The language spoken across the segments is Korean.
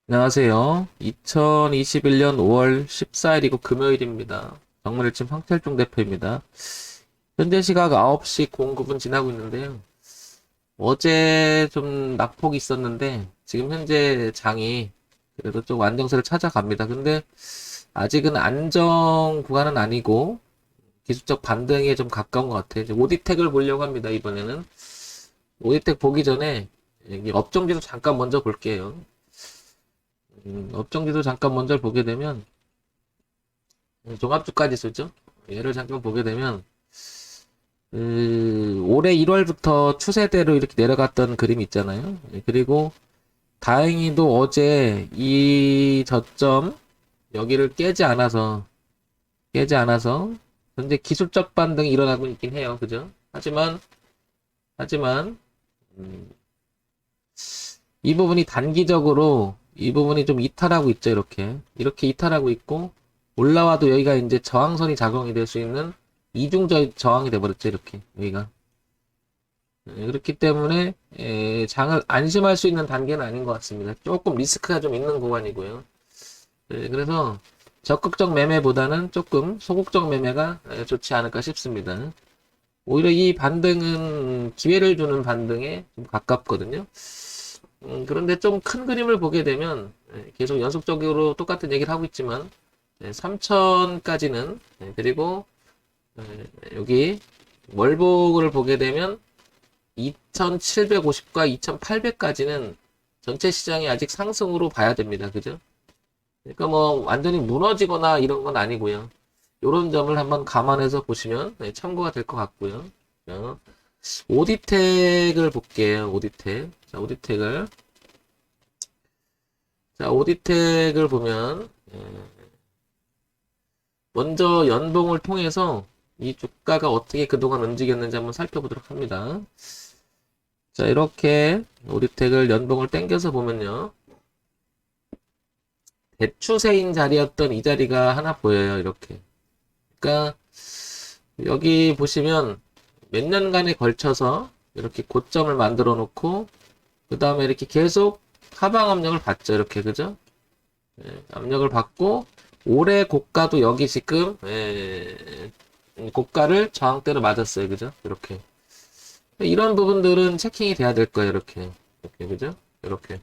안녕하세요. 2021년 5월 14일이고 금요일입니다. 정말일침 황철중 대표입니다. 현재 시각 9시 09분 지나고 있는데요. 어제 좀 낙폭이 있었는데 지금 현재 장이 그래도 좀 안정세를 찾아갑니다. 근데 아직은 안정 구간은 아니고 기술적 반등에 좀 가까운 것 같아요. 이제 오디텍을 보려고 합니다. 이번에는 오디텍 보기 전에 여기 업종지수 잠깐 먼저 볼게요. 업종지수 잠깐 먼저 보게 되면 종합주가지수죠. 얘를 잠깐 보게 되면 올해 1월부터 추세대로 이렇게 내려갔던 그림이 있잖아요. 그리고 다행히도 어제 이 저점 여기를 깨지 않아서 현재 기술적 반등이 일어나고 있긴 해요. 그죠? 하지만 음, 이 부분이 좀 이탈하고 있죠. 이렇게 이탈하고 있고 올라와도 여기가 이제 저항선이 작용이 될 수 있는 이중 저항이 돼버렸죠. 여기가. 그렇기 때문에 장을 안심할 수 있는 단계는 아닌 것 같습니다. 조금 리스크가 좀 있는 구간이고요. 그래서 적극적 매매보다는 조금 소극적 매매가 좋지 않을까 싶습니다. 오히려 이 반등은 기회를 주는 반등에 좀 가깝거든요. 그런데 좀 큰 그림을 보게 되면 계속 연속적으로 똑같은 얘기를 하고 있지만 3천까지는 그리고 여기 월봉을 보게 되면 2750과 2800까지는 전체 시장이 아직 상승으로 봐야 됩니다. 그죠? 그러니까 뭐 완전히 무너지거나 이런 건 아니고요. 이런 점을 한번 감안해서 보시면 참고가 될 것 같고요. 오디텍을 볼게요. 오디텍. 오디텍을 보면 먼저 연봉을 통해서 이 주가가 어떻게 그동안 움직였는지 한번 살펴보도록 합니다. 자, 이렇게 오디텍을 연봉을 땡겨서 보면요. 대추세인 자리였던 이 자리가 하나 보여요. 이렇게. 그러니까 여기 보시면 몇 년간에 걸쳐서 이렇게 고점을 만들어 놓고 그 다음에 이렇게 계속 하방 압력을 받죠. 그죠? 압력을 받고 올해 고가도 여기 지금 고가를 저항대로 맞았어요. 그죠? 이렇게. 이런 부분들은 체킹이 돼야 될 거예요. 그죠? 이렇게.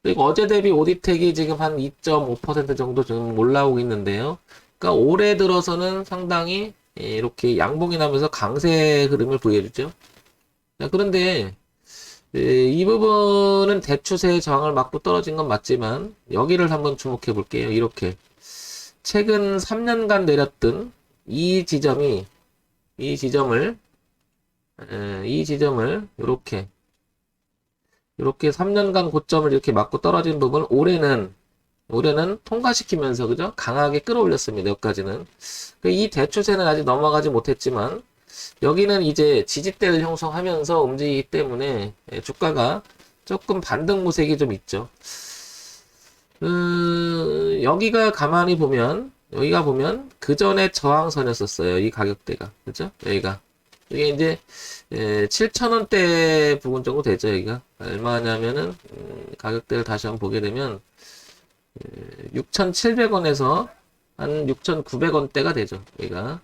그리고 어제 대비 오디텍이 지금 한 2.5% 정도 좀 올라오고 있는데요. 그러니까 올해 들어서는 상당히 이렇게 양봉이 나면서 강세 흐름을 보여주죠. 자, 그런데 이 부분은 대추세의 저항을 맞고 떨어진 건 맞지만 여기를 한번 주목해 볼게요. 이렇게 최근 3년간 내렸던 이 지점이 이 지점을 이렇게 3년간 고점을 이렇게 맞고 떨어진 부분을 올해는 통과시키면서 그죠? 강하게 끌어올렸습니다. 여기까지는. 이 대추세는 아직 넘어가지 못했지만 여기는 이제 지지대를 형성하면서 움직이기 때문에 주가가 조금 반등 모색이 좀 있죠. 여기가 보면 그 전에 저항선이었었어요. 이 가격대가. 그죠? 이게 이제 7,000원대 부분 정도 되죠. 여기가. 얼마냐면은 가격대를 다시 한번 보게 되면 6,700원에서 한 6,900원대가 되죠. 여기가.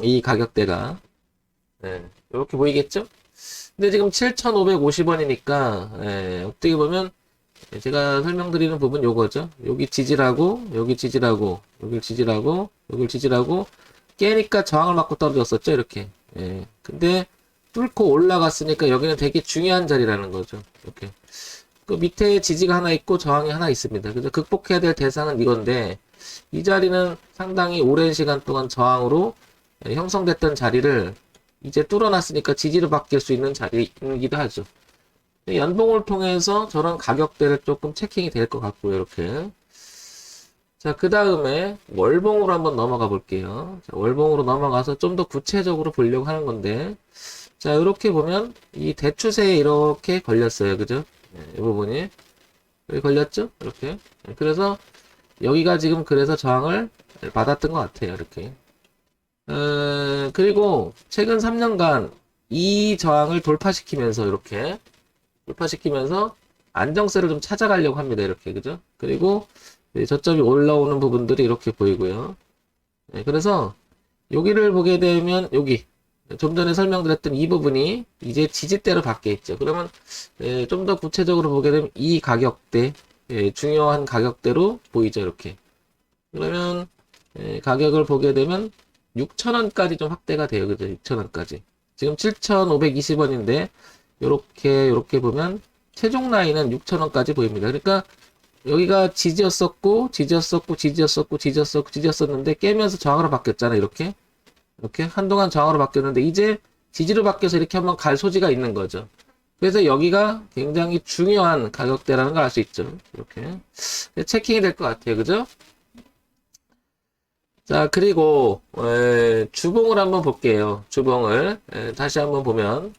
이 가격대가. 이렇게 보이겠죠? 근데 지금 7,550원이니까 어떻게 보면 제가 설명드리는 부분 요거죠. 여기 지지라고, 여기 지지라고, 여기 지지라고, 여기 지지라고 깨니까 저항을 맞고 떨어졌었죠. 이렇게. 근데 뚫고 올라갔으니까 여기는 되게 중요한 자리라는 거죠. 이렇게. 그 밑에 지지가 하나 있고 저항이 하나 있습니다. 그래서 극복해야 될 대상은 이건데 이 자리는 상당히 오랜 시간 동안 저항으로 형성됐던 자리를 이제 뚫어놨으니까 지지를 바뀔 수 있는 자리이기도 하죠. 연봉을 통해서 저런 가격대를 조금 체킹이 될 것 같고요. 이렇게. 자, 그 다음에 월봉으로 한번 넘어가 볼게요. 자, 월봉으로 넘어가서 좀 더 구체적으로 보려고 하는 건데 자, 이렇게 보면 이 대추세에 이렇게 걸렸어요. 그죠? 이 부분이 여기 걸렸죠? 이렇게. 그래서 여기가 지금 그래서 저항을 받았던 것 같아요. 이렇게. 그리고 최근 3년간 이 저항을 돌파시키면서 이렇게 돌파시키면서 안정세를 좀 찾아가려고 합니다. 이렇게 그죠? 그리고 저점이 올라오는 부분들이 이렇게 보이고요. 네, 그래서 여기를 보게 되면 여기 좀 전에 설명드렸던 이 부분이 이제 지지대로 바뀌어 있죠. 그러면 좀 더 구체적으로 보게 되면 이 가격대 중요한 가격대로 보이죠. 이렇게 그러면 가격을 보게 되면 6,000원까지 좀 확대가 돼요. 그죠? 6,000원까지 지금 7,520원인데 요렇게 보면 최종 라인은 6,000원까지 보입니다. 그러니까 여기가 지지였었는데 깨면서 저항으로 바뀌었잖아요. 이렇게 한동안 저항으로 바뀌었는데 이제 지지로 바뀌어서 이렇게 한번 갈 소지가 있는 거죠. 그래서 여기가 굉장히 중요한 가격대라는 걸 알 수 있죠. 이렇게 체킹이 될 것 같아요. 그죠? 자, 그리고 주봉을 한번 볼게요. 주봉을 다시 한번 보면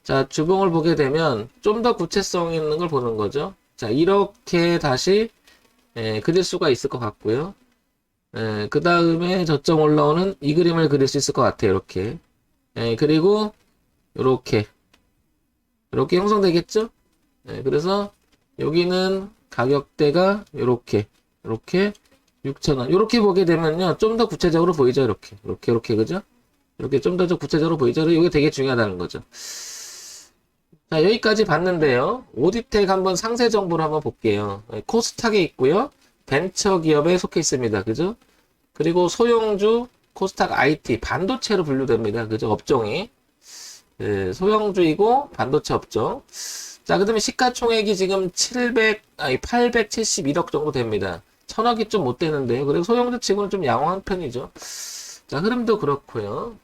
자, 주봉을 보게 되면 좀 더 구체성 있는 걸 보는 거죠. 자, 이렇게 다시 그릴 수가 있을 것 같고요. 그 다음에 저점 올라오는 이 그림을 그릴 수 있을 것 같아요. 이렇게. 그리고 이렇게 형성되겠죠? 그래서 여기는 가격대가 이렇게 6,000원. 이렇게 보게 되면요. 좀 더 구체적으로 보이죠? 이렇게 그죠? 이렇게 좀 더 구체적으로 보이죠? 이게 되게 중요하다는 거죠. 자, 여기까지 봤는데요. 오디텍 한번 상세 정보를 한번 볼게요. 코스닥에 있고요. 벤처 기업에 속해 있습니다. 그죠? 그리고 소형주 코스닥 IT 반도체로 분류됩니다. 그죠? 업종이. 소형주이고 반도체 업종. 자, 그 다음에 시가총액이 지금 871억 정도 됩니다. 1,000억이 좀 못 되는데요. 그래서 소형주 치고는 좀 양호한 편이죠. 자, 흐름도 그렇고요.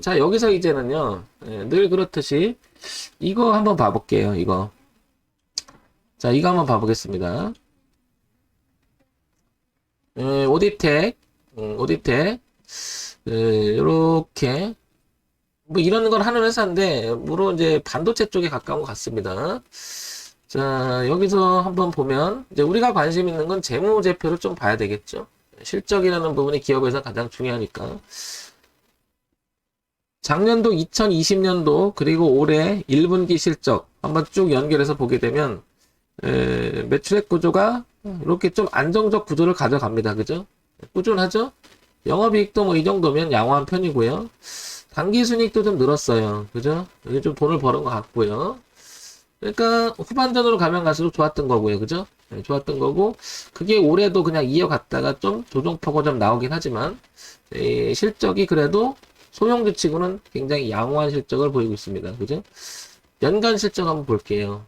자, 여기서 이제는요. 늘 그렇듯이 이거 한번 봐볼게요. 이거. 자, 이거 한번 봐보겠습니다. 오디텍, 요렇게 뭐 이런 걸 하는 회사인데 물론 이제 반도체 쪽에 가까운 것 같습니다. 자, 여기서 한번 보면 이제 우리가 관심 있는 건 재무제표를 좀 봐야 되겠죠. 실적이라는 부분이 기업에서 가장 중요하니까. 작년도 2020년도 그리고 올해 1분기 실적 한번 쭉 연결해서 보게 되면 매출액 구조가 이렇게 좀 안정적 구조를 가져갑니다. 그죠? 꾸준하죠? 영업이익도 뭐 이 정도면 양호한 편이고요. 당기순이익도 좀 늘었어요. 그죠? 여기 좀 돈을 버는 것 같고요. 그러니까 후반전으로 가면 갈수록 좋았던 거고요. 그죠? 네, 좋았던 거고 그게 올해도 그냥 이어갔다가 좀 조정폭은 좀 나오긴 하지만 실적이 그래도 소형주 치고는 굉장히 양호한 실적을 보이고 있습니다. 그죠? 연간 실적 한번 볼게요.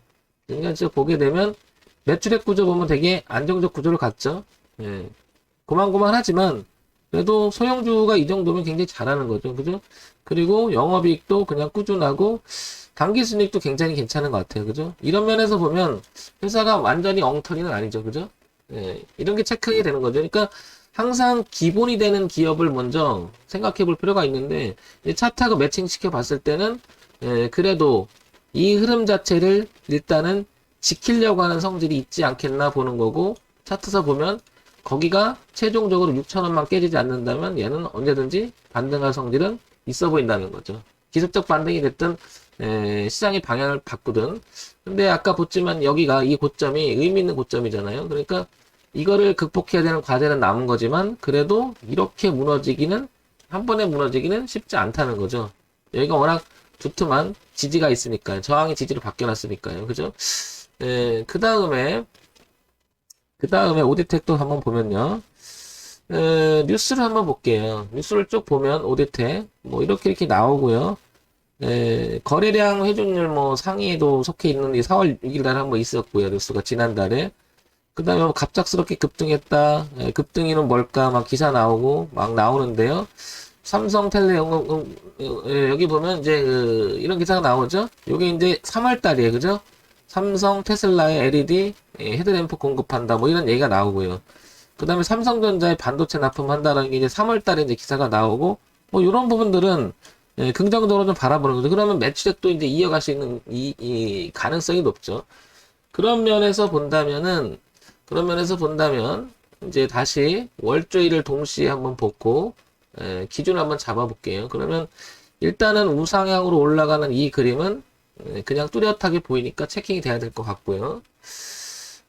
연간 실적 보게 되면 매출액 구조 보면 되게 안정적 구조를 갖죠. 예. 고만고만하지만 그래도 소형주가 이 정도면 굉장히 잘하는 거죠. 그죠? 그리고 영업이익도 그냥 꾸준하고 당기순이익도 굉장히 괜찮은 것 같아요. 그죠? 이런 면에서 보면 회사가 완전히 엉터리는 아니죠. 그죠? 예. 이런 게 체크가 되는 거죠. 그러니까 항상 기본이 되는 기업을 먼저 생각해 볼 필요가 있는데 차트하고 매칭시켜 봤을 때는 그래도 이 흐름 자체를 일단은 지키려고 하는 성질이 있지 않겠나 보는 거고 차트에서 보면 거기가 최종적으로 6,000원만 깨지지 않는다면 얘는 언제든지 반등할 성질은 있어 보인다는 거죠. 기술적 반등이 됐든 시장의 방향을 바꾸든 근데 아까 봤지만 여기가 이 고점이 의미 있는 고점이잖아요. 그러니까 이거를 극복해야 되는 과제는 남은 거지만 그래도 이렇게 무너지기는 한 번에 무너지기는 쉽지 않다는 거죠. 여기가 워낙 두툼한 지지가 있으니까요. 저항이 지지로 바뀌어놨으니까요. 그죠? 그 다음에 오디텍도 한번 보면요. 뉴스를 한번 볼게요. 뉴스를 쭉 보면 오디텍 뭐 이렇게 나오고요. 거래량 회전율 뭐 상위에도 속해 있는 이 4월 6일 날 한번 있었고요. 뉴스가 지난달에. 그 다음에 뭐 갑작스럽게 급등했다. 급등이는 뭘까? 막 기사 나오고 막 나오는데요. 삼성텔레 여기 보면 이제 이런 기사가 나오죠. 요게 이제 3월 달이에요. 그죠? 삼성 테슬라의 LED 헤드램프 공급한다. 뭐 이런 얘기가 나오고요. 그 다음에 삼성전자의 반도체 납품한다라는 게 이제 3월 달에 이제 기사가 나오고 뭐 이런 부분들은 긍정적으로 좀 바라보는 거죠. 그러면 매출액도 이제 이어갈 수 있는 이 가능성이 높죠. 그런 면에서 본다면 이제 다시 월조일을 동시에 한번 보고 기준을 한번 잡아볼게요. 그러면 일단은 우상향으로 올라가는 이 그림은 그냥 뚜렷하게 보이니까 체킹이 돼야 될 것 같고요.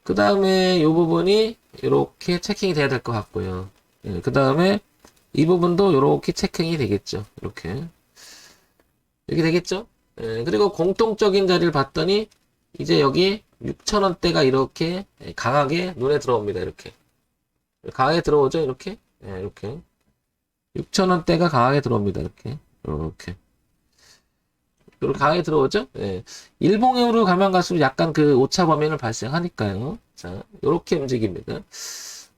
그 다음에 이 부분이 이렇게 체킹이 돼야 될 것 같고요. 그 다음에 이 부분도 이렇게 체킹이 되겠죠. 이렇게 되겠죠. 그리고 공통적인 자리를 봤더니 이제 여기 6,000원대가 이렇게 강하게 눈에 들어옵니다. 이렇게 강하게 들어오죠. 이렇게 이렇게 6,000원대가 강하게 들어옵니다. 이렇게 강하게 들어오죠. 일봉으로 가면 갈수록 약간 그 오차 범위는 발생하니까요. 자, 이렇게 움직입니다.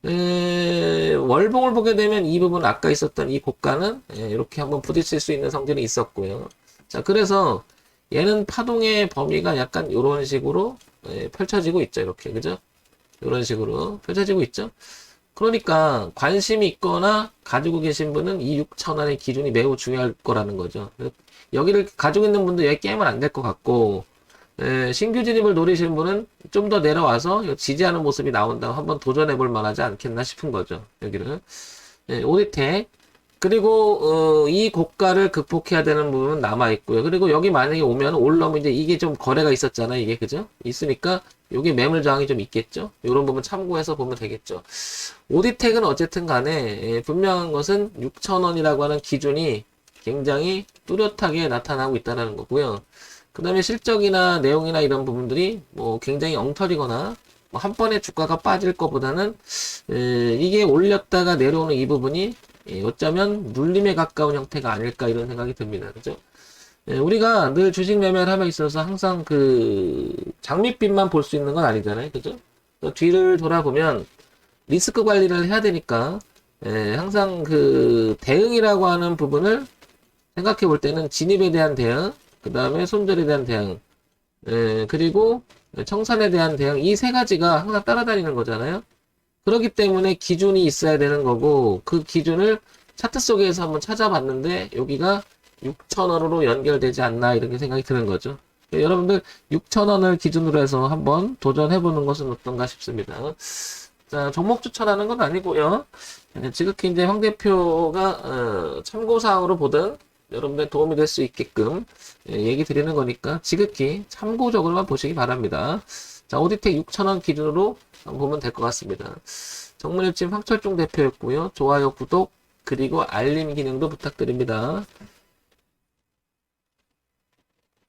월봉을 보게 되면 이 부분 아까 있었던 이 고가는 이렇게 한번 부딪힐 수 있는 성질이 있었고요. 자, 그래서 얘는 파동의 범위가 약간 이런 식으로 펼쳐지고 있죠. 이렇게 그죠? 이런 식으로 펼쳐지고 있죠. 그러니까 관심이 있거나 가지고 계신 분은 이 6,000원의 기준이 매우 중요할 거라는 거죠. 여기를 가지고 있는 분도 여기 깨면 안 될 것 같고, 신규 진입을 노리시는 분은 좀 더 내려와서 지지하는 모습이 나온다면 한번 도전해 볼 만하지 않겠나 싶은 거죠. 여기를. 오디텍. 그리고, 이 고가를 극복해야 되는 부분은 남아있고요. 그리고 여기 만약에 오면 올라오면 이제 이게 좀 거래가 있었잖아요. 이게, 그죠? 있으니까, 여기 매물 저항이 좀 있겠죠? 이런 부분 참고해서 보면 되겠죠. 오디텍은 어쨌든 간에, 분명한 것은 6,000원이라고 하는 기준이 굉장히 뚜렷하게 나타나고 있다는 거고요. 그 다음에 실적이나 내용이나 이런 부분들이 뭐 굉장히 엉터리거나 뭐 한 번에 주가가 빠질 것보다는 이게 올렸다가 내려오는 이 부분이 어쩌면 눌림에 가까운 형태가 아닐까 이런 생각이 듭니다. 그죠? 우리가 늘 주식 매매를 함에 있어서 항상 그 장밋빛만 볼 수 있는 건 아니잖아요. 그죠? 뒤를 돌아보면 리스크 관리를 해야 되니까 항상 그 대응이라고 하는 부분을 생각해 볼 때는 진입에 대한 대응, 그 다음에 손절에 대한 대응, 그리고 청산에 대한 대응, 이 세 가지가 항상 따라다니는 거잖아요. 그렇기 때문에 기준이 있어야 되는 거고, 그 기준을 차트 속에서 한번 찾아봤는데, 여기가 6,000원으로 연결되지 않나, 이렇게 생각이 드는 거죠. 여러분들 6,000원을 기준으로 해서 한번 도전해보는 것은 어떤가 싶습니다. 자, 종목 추천하는 건 아니고요. 지극히 이제 황 대표가 참고사항으로 보든 여러분들 도움이 될 수 있게끔 얘기 드리는 거니까 지극히 참고적으로만 보시기 바랍니다. 자, 오디텍 6,000원 기준으로 한번 보면 될 것 같습니다. 정문일침 황철중 대표였고요. 좋아요, 구독, 그리고 알림 기능도 부탁드립니다.